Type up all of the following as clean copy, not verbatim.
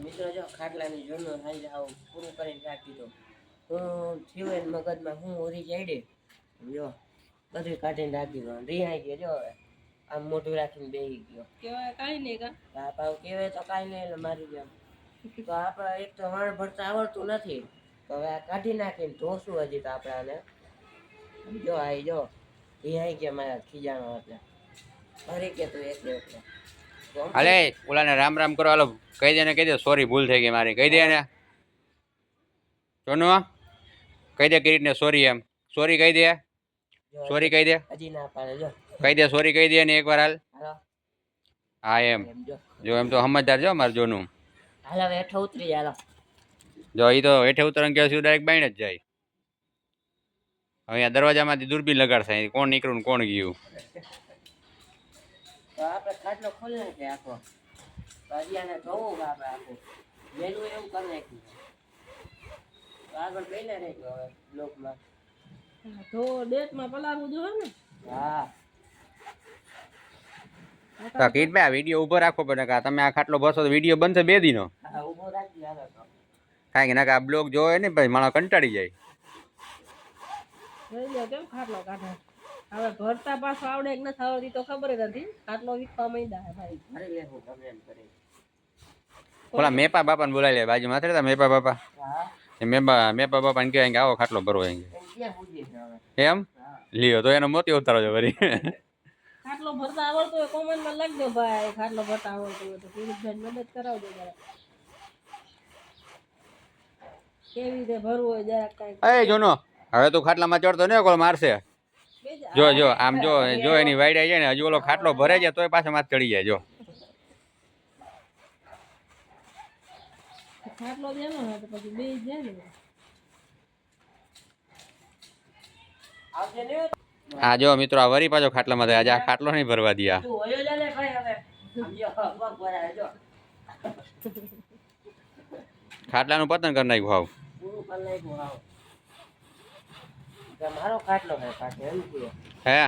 મિત્રો જો ખાટલાની જૂનો સાંજે આવું પૂરું કરીને રાખી દો. હું થયું મગજમાં હું ઓરી જાડે જો બધું કાઢીને રાખી દો. રિહાઈ ગયો જો હવે આમ મોઢું રાખીને બેસી ગયો. કેવાય કાંઈ નહીં કા પાવ કહેવાય તો કાંઈ નહીં એટલે મારી જેમ તો આપણે એક તો વાણ ભરતા આવડતું નથી તો હવે આ કાઢી નાખીને ધોશું હજી તો આપણે આને જો આવી જો રિહાઈ ગયા મારા ખીજાણો એટલે ભરી કે તું એટલે એટલે અલે ઓલાને રામ રામ કરો હાલો કહી દે સોરી ભૂલ થઈ ગઈ મારી કહી દે ને સોનું કહી દે કિરીટને સોરી એમ સોરી કહી દે સોરી કહી દે હજી ના પાડે જો કહી દે સોરી કહી દે ને એકવાર હાલ હાલો હા એમ જો એમ તો સમજદાર જો મારે જોનું હાલ હવે હેઠો ઉતરી હાલો જો એ તો હેઠે ઉતરણ કે ડાયરેક્ટ બાઈને જ જાય હવે અહીંયા દરવાજામાંથી દૂરબીન લગાડશે કોણ નીકળ્યું ને કોણ ગયું તો આપણે ખાટલો ખોલી નાખીએ આખો તો હજી આને ધોવું આપણે આખું વહેલું એવું કરી નાખ્યું તો આગળ પહેલા નાખ્યું હવે બ્લોકમાં તો ડેટમાં પલાળવું જોઈએ ને હા તો કીટભાઈ આ વિડીયો ઊભો રાખવો પડે કે તમે આ ખાટલો ભરશો તો વિડીયો બનશે 2 દિનો હા ઊભો રાખી હાલો તો કારણ કે ના આ બ્લોગ જોવે ને ભાઈ માણસ કંટાળી જાય જોઈ લો કેમ ખાટલો કાઢે હવે ભરતા પાછો આવડે કે નથી આવડતી તો ખબર જ નથી ખાટલો વીખવા માંડ્યા હે ભાઈ મારી લેવું તમે એમ કરી ઓલા મેપા બાપાને બોલાવી લે બાજુમાં હતા મેપા બાપા હા એ મેપા બાપાને કહે કે આવો ખાટલો ભરવો એમ ક્યાં પૂછીએ છે હવે એમ લ્યો તો એનો મોતી ઉતારો છે વળી ખાટલો ભરતા આવડતો હોય કોમેન્ટમાં લખજો ભાઈ ખાટલો ભરતા આવડતો હોય તો કિરીટભાઈ મદદ કરાવજો જરા કેવી રીતે ભરવું હોય જરાક કાંઈ એ જોનો હવે તું ખાટલામાં ચડતો ને કોલ મારશે જો જો આમ જો જો એની વાઈડ જાય ને હજુ ઓલો ખાટલો ભરે જાય તોય પાછો માથ ચડી જાય જો ખાટલો દેનો હોય તો પછી બે જાય ને આવજે ને હા જો મિત્રો આ વરી પાછો ખાટલામાં થાય આજે આ ખાટલો નહીં ભરવા દિયા તું હોયો જાને ભાઈ હવે સમજો પગ ભરાય જો ખાટલાનું પતન કરી નાખ્યું હાવ પૂરું કરી નાખ્યું હાવ કે મારો ખાટલો હે પાછો એમ કે હે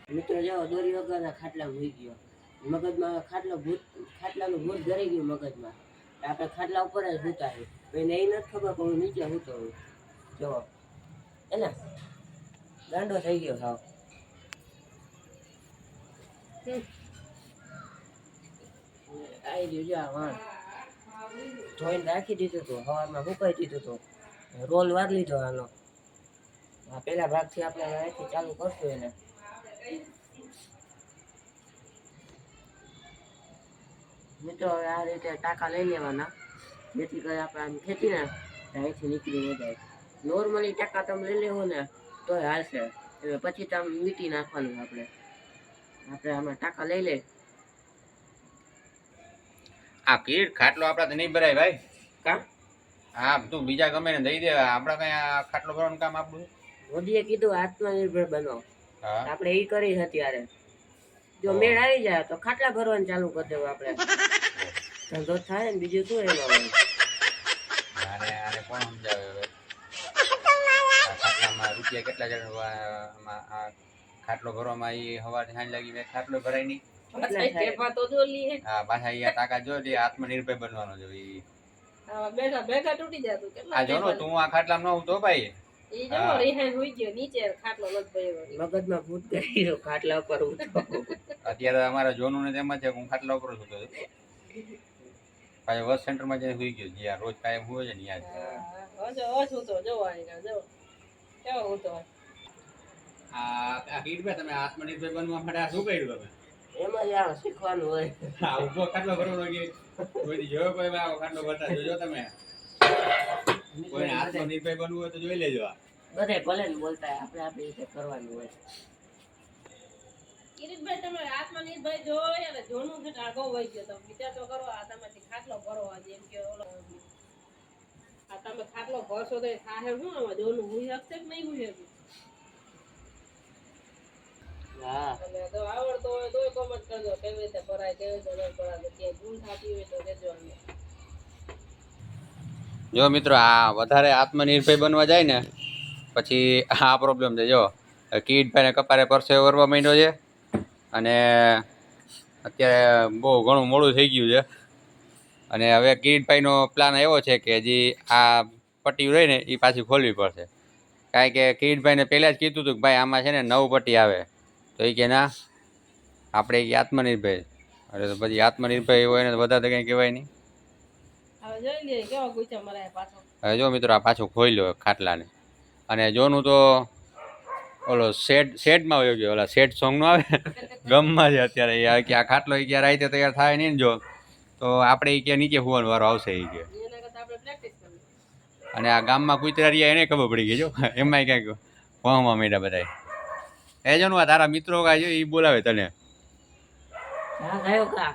મિત્રો જાઓ દોરી વગરના ખાટલા ભૂઈ ગયો મગજમાં ખાટલાનું ભૂત ધરી ગયું મગજમાં આપણે ખાટલા ઉપર જ સૂતા છે એને એ નથી ખબર કે હું નીચે સૂતો હોય જો એને ગાંડો થઈ ગયો સાવ આવી ગયું જો આ વાણ ધોઈને રાખી દીધું હતું હવામાં મુકાઈ દીધું હતું રોલ વાર લીધો આનો આ પેલા ભાગથી આપણે અહીંથી ચાલુ કરશું એને મિત્રો હવે આ રીતે ટાંકા લઈ લેવાના જેથી કરી આપણે આમ ખેંચી ને અહીંથી નીકળી ન જાય નોર્મલી ટાંકા તમે લઈ લેવો ને તો હાલશે એટલે પછી તમે મીટી નાખવાનું આપણે આમાં ટાંકા લઈ લે આ કીટ ખાટલો આપડા તો નહીં ભરાય ભાઈ કામ હા તું બીજા ગમે ને દઈ દે આપડા કઈ આ ખાટલો ભરવાનું કામ આપણું મોદીએ કીધું આત્મનિર્ભર બનો હા આપણે એ કરી અત્યારે જો મેળ આવી જાય તો ખાટલા ભરવાનું ચાલુ કરી દેવું આપણે ધંધો થાય ને બીજું શું એમાં આને આને કોણ સમજાવે હવે આ ખાટલામાં રૂપિયા કેટલા જણ આ ખાટલો ભરવામાં એ હવારે સાંજ લાગી મેં ખાટલો ભરાય નહીં તો જો લીએ હા પાછા અહીંયા ટાકા જો એટલે આત્મનિર્ભર બનવાનો છે ઈ બેઠા બેઠા તૂટી જતું કેટલા આ જોનો તું આ ખાટલામાં ન હું તો ભાઈ ઈ જો રિહાઈ હોઈ ગયો નીચે ખાટલો લગ ભર્યો મગજમાં ભૂત કરી દો ખાટલા ઉપર ઉઠો અત્યારે અમારા જોનું ને તેમ જ છે કે હું ખાટલા ઉપર સૂતો છું પાછો બસ સેન્ટરમાં જઈને સુઈ ગયો જ્યાં રોજ કાયમ હોય છે ને ત્યાં હજો હજો તો જો આયા જો કેવો હતો આ કીટભાઈ તમે આત્મનિર્ભર બનવા માટે આ શું કર્યું તમે એમાં જ આ શીખવાનું હોય આ ઉભો ખાટલો ભરવાનો કે કોઈ જોયો કોઈ આવો ખાટલો ભરતા જોજો તમે કોઈને આત્મનિર્ભર બનવું હોય તો જોઈ લેજો આ બધે ભલે ને બોલતા આપણે આપણી રીતે કરવાનું હોય કિરીટભાઈ તમે આત્મનિર્ભર જોઈ અને જોનું છે આગો વહી ગયો તમે વિચાર તો કરો આ તમારથી ખાટલો ભરો જેમ કે ઓલો આ તમે ખાટલો ભરશો તો થાહે શું આમાં જોનું હુઈ શકશે કે નહીં હુઈ શકે હા અને તો આવડતો હોય તોય કોમેન્ટ કરજો કેવી રીતે ભરાય કેવી રીતે ન ભરાય કે ભૂલ થતી હોય તો કહેજો અમને જો મિત્રો આ વધારે આત્મનિર્ભર બનવા જાય ને પછી આ પ્રોબ્લેમ છે. જો કિરીટભાઈને કપારે પરસે વરવા માંડ્યો છે અને અત્યારે બહુ ઘણું મોડું થઈ ગયું છે. અને હવે કિરીટભાઈનો પ્લાન એવો છે કે હજી આ પટ્ટી રહી ને એ પાછી ખોલવી પડશે. કારણ કે કિરીટભાઈને પહેલાં જ કીધું હતું કે ભાઈ આમાં છે ને 9 પટ્ટી આવે. તો એ કે ના આપણે આત્મનિર્ભર. અરે તો પછી આત્મનિર્ભર હોય ને વધારે તો કંઈ કહેવાય નહીં. હવે જોઈ લઈએ કેવો ગુચા મરાય પાછો. હવે જો મિત્રો આ પાછું ખોલ્યો ખાટલાને. અને જોનું તો ઓલો શેડમાં વયો ગયો. ઓલા શેડ સોંગનો આવે ગમમાં છે અત્યારે. એ કે આ ખાટલો એ ક્યારે આવી તૈયાર થાય નહીં ને જો તો આપણે એ કે નીચે હોવાનો વારો આવશે એ કે. એના કરતા આપણે પ્રેક્ટિસ કરવી. અને આ ગામમાં કૂતરા રહ્યા એને ખબર પડી ગઈ જો એમાંય ક્યાંક ભણવા માંડ્યા બધા. એ જો આ તારા મિત્રો કાંઈ છે એ બોલાવે તને. હા ગયો કા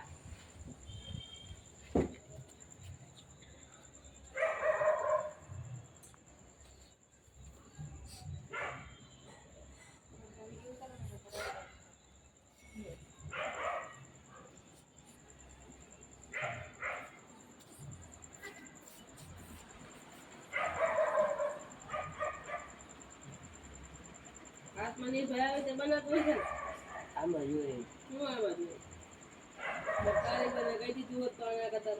આત્મનિર્ભર આવે તે બનાવતું હોય છે ને. આમાં જોઈએ શું આવા જોઈએ? કારીગરને કહી દીધું હોત તો આના કરતા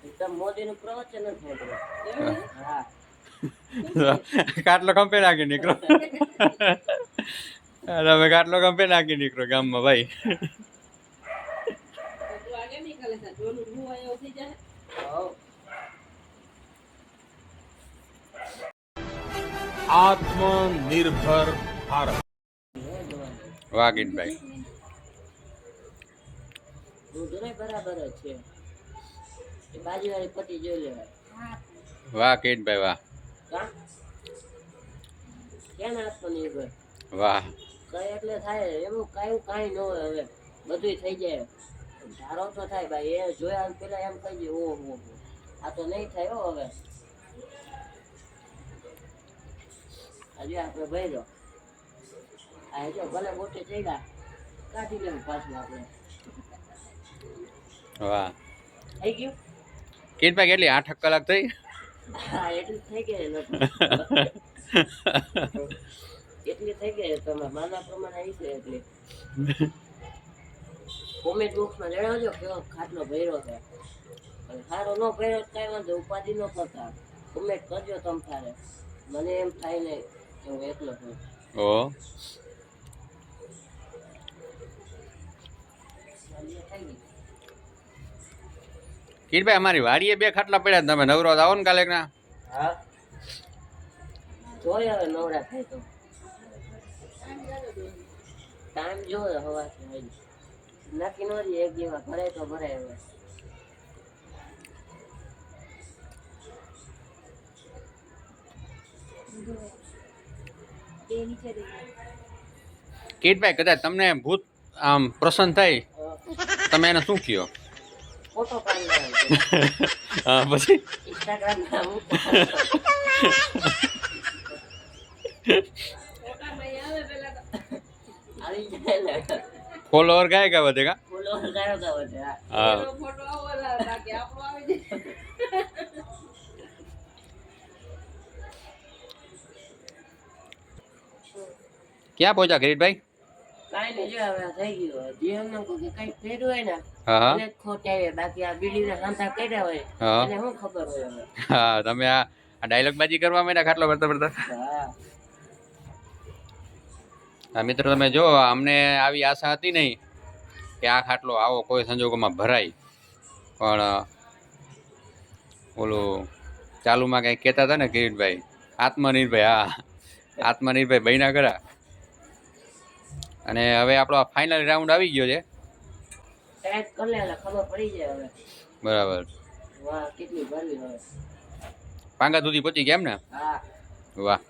એકદમ મોદીનું પ્રવચન જ મોટું. એવું છે? હા કાટલો કંપે નાખી નીકળો. તમે કાટલો કંપે નાખી નીકળો ગામમાં ભાઈ. તો તું આગે નીકળે છે જોનું હું આયો થઈ જાય. હઉ. आत्मनिर्भर भारत। વાહ કિરીટભાઈ. દૂધ બરાબર જ છે. એ બાજુવાળી પટ્ટી જોઈ લેવાય. વાહ કિરીટભાઈ વાહ કા કેમ આત્મનિર્ભર વાહ. કઈ એટલે થાય એવું કાંઈ ન હોય. હવે બધું થઈ જાય. ધારો તો થાય ભાઈ. એ જોયા પેલા એમ કહી દે ઓહો આ તો નહીં થાય હો. હવે હજી આપણે ભર્યો આ જો ભલે મોટી ચડ્યા કાઢી લેવું પાછું આપણે. વાહ થઈ ગયું. કિરીટભાઈ કેટલી 8 કલાક થઈ? હા એટલી થઈ ગઈ નથી. એટલી થઈ ગઈ તમે માના પ્રમાણે આવી છે. એટલી કોમેન્ટ બોક્સમાં જણાવજો કેવો ખાટલો ભર્યો છે. અને સારો ન ભર્યો કાંઈ વાંધો ઉપાધિ ન કરતા. કોમેન્ટ કરજો તમ તારે. મને એમ થાય નહીં કે હું એકલો છું. ઓ થઈ ગઈ. કિરીટભાઈ અમારી વાડીએ 2 ખાટલા પડ્યા. તમે નવરો આવો ને કાલે ના. હા જોઈ હવે નવરા થાય તો ટાઈમ જોવે હવાથી હજી નક્કી ન રહી. એક દિવસ ભરાય તો ભરાય. હવે કિરીટભાઈ કદાચ તમને ભૂત આમ પ્રસન્ન થાય તમે એને શું કહો? ફોટો પાડી હા પછી ઇન્સ્ટાગ્રામ ના ફોટામાં આવે પેલા તો આવી જાય ને ફોલોવર ગાય કા વધેગા. ફૂલો ગાયો ગાવ છે. હા એનો ફોટો આવો બાકી આપણો આવી જાય. ક્યાં પહોંચ્યા કિરીટભાઈ? કાંઈ નહીં જો હવે થઈ ગયું. જીવનમાં કોઈ કંઈક ફેર્યું હોય ને હા હા એને જ ખોટ આવે. બાકી આ બીડીને સાંધા કર્યા હોય હા એને શું ખબર હોય હવે. હા તમે આ ડાયલોગ બાજી કરવા માંડ્યા ખાટલો ભરતા ભરતા. હા હા મિત્રો તમે જો અમને આવી આશા હતી નહીં કે આ ખાટલો આવો કોઈ સંજોગોમાં ભરાય. પણ ઓલું ચાલુમાં કંઈક કહેતા હતા ને કિરીટભાઈ આત્મનિર્ભર. હા આત્મનિર્ભર બન્યા ખરા. અને હવે આપણો ફાઇનલ રાઉન્ડ આવી ગયો છે. ટાઈટ કરી લે એટલે ખબર પડી જાય હવે. બરાબર. વાહ કેટલી ભરવી હવે. પાંગા સુધી પહોંચી ગયા એમ ને? હા વાહ.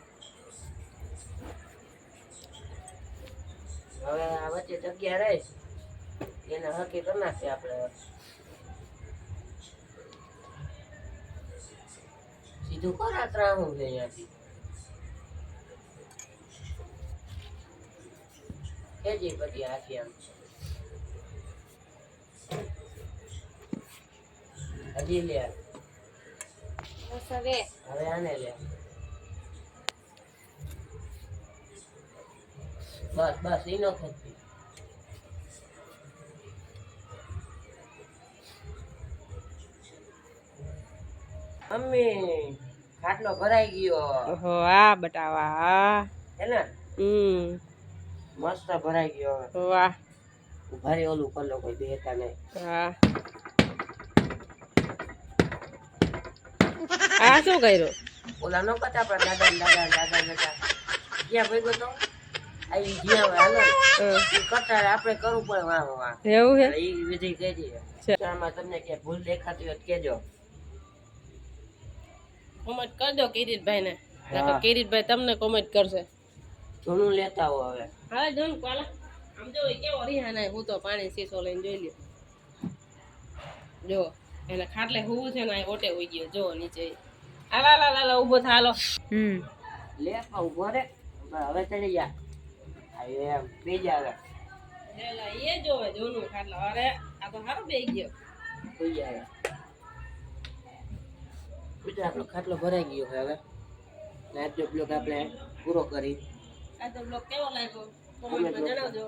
હવે આ વચ્ચે જગ્યા રહી એને હકી કરી નાખીએ આપણે. સીધું કરા ત્રાહું છે અહીંયાથી. કેજી પછી આખી આમ હજી લે હવે હવે આને લે બસ બસ ઈનો ખેંચી મમ્મી ખાટલો ભરાઈ ગયો ઓહો આ બટાવા આ હે ને મસ્ત ભરાઈ ગયો હવે વાહ ભારે ઓલું કલો કોઈ બેતા નહીં હા આ શું કર્યું ઓલા નો કતા પણ દાદા ક્યાં ભેગો તો આઈ જ્યાં હાલો ઈ કરતા આપણે કરવું પડે વાહ વાહ એવું હે ઈ વિધિ કહી દઈએ આમાં તમને કે ભૂલ દેખાતી હોય તો કેજો કોમેન્ટ કરજો કિરીટભાઈ ને હા. કિરીટભાઈ તમને કોમેન્ટ કરશે જૂનું લેતા હો હવે હા જોન કોલા આમ જો એ કેવો રિહાના હું તો પાણી સીસો લઈને જોઈ લ્યો જો એને ખાટલે હુવું છે ને આ ઓટે હોઈ ગયો જો નીચે આલા લા લા લા ઊભો થા હાલો લે પણ ઉભો રે હવે ચડી જા એમ બીજા હવે એલા એ જોવે જોનું ખાટલો અરે આ તો હારો બેહી ગયો સુઈ જાય બીજો આપણો ખાટલો ભરાઈ ગયો છે હવે આજનો બ્લોગ આપણે પૂરો કરી આ તો બ્લોગ કેવો લાગ્યો કોમેન્ટમાં જણાવજો